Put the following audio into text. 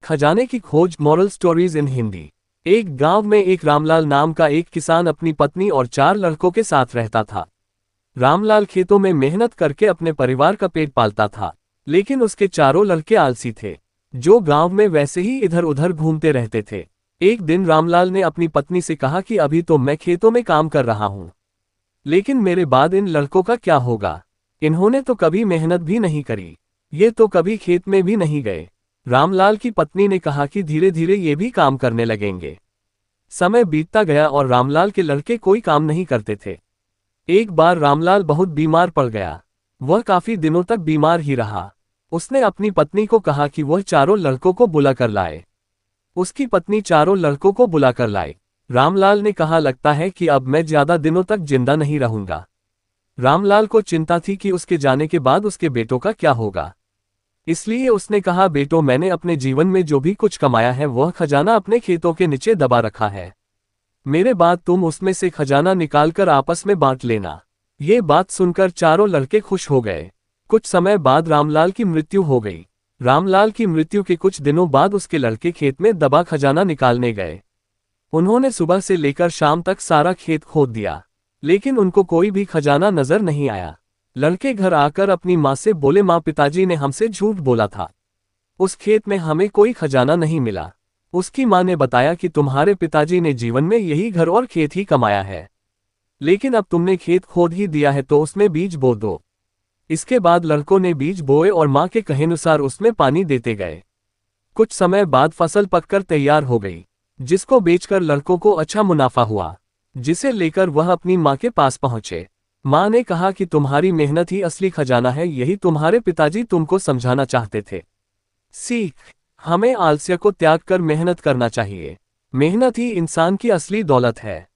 खजाने की खोज। Moral stories in Hindi. एक गांव में एक रामलाल नाम का एक किसान अपनी पत्नी और 4 लड़कों के साथ रहता था। रामलाल खेतों में मेहनत करके अपने परिवार का पेट पालता था, लेकिन उसके चारों लड़के आलसी थे, जो गांव में वैसे ही इधर उधर घूमते रहते थे। एक दिन रामलाल ने अपनी पत्नी से कहा कि अभी तो मैं खेतों में काम कर रहा हूं, लेकिन मेरे बाद इन लड़कों का क्या होगा? इन्होंने तो कभी मेहनत भी नहीं करी, ये तो कभी खेत में भी नहीं गए। रामलाल की पत्नी ने कहा कि धीरे धीरे ये भी काम करने लगेंगे। समय बीतता गया और रामलाल के लड़के कोई काम नहीं करते थे। एक बार रामलाल बहुत बीमार पड़ गया। वह काफी दिनों तक बीमार ही रहा। उसने अपनी पत्नी को कहा कि वह चारों लड़कों को बुलाकर लाए। उसकी पत्नी चारों लड़कों को बुलाकर लाई। रामलाल ने कहा, लगता है कि अब मैं ज्यादा दिनों तक जिंदा नहीं रहूंगा। रामलाल को चिंता थी कि उसके जाने के बाद उसके बेटों का क्या होगा। इसलिए उसने कहा, बेटो, मैंने अपने जीवन में जो भी कुछ कमाया है वह खजाना अपने खेतों के नीचे दबा रखा है। मेरे बाद तुम उसमें से खजाना निकालकर आपस में बांट लेना। ये बात सुनकर चारों लड़के खुश हो गए। कुछ समय बाद रामलाल की मृत्यु हो गई। रामलाल की मृत्यु के कुछ दिनों बाद उसके लड़के खेत में दबा खजाना निकालने गए। उन्होंने सुबह से लेकर शाम तक सारा खेत खोद दिया, लेकिन उनको कोई भी खजाना नजर नहीं आया। लड़के घर आकर अपनी माँ से बोले, माँ, पिताजी ने हमसे झूठ बोला था, उस खेत में हमें कोई खजाना नहीं मिला। उसकी माँ ने बताया कि तुम्हारे पिताजी ने जीवन में यही घर और खेत ही कमाया है, लेकिन अब तुमने खेत खोद ही दिया है तो उसमें बीज बो दो। इसके बाद लड़कों ने बीज बोए और माँ के कहेनुसार उसमें पानी देते गए। कुछ समय बाद फसल पककर तैयार हो गई, जिसको बेचकर लड़कों को अच्छा मुनाफा हुआ, जिसे लेकर वह अपनी माँ के पास पहुंचे। माँ ने कहा कि तुम्हारी मेहनत ही असली खजाना है, यही तुम्हारे पिताजी तुमको समझाना चाहते थे। सीख, हमें आलस्य को त्याग कर मेहनत करना चाहिए। मेहनत ही इंसान की असली दौलत है।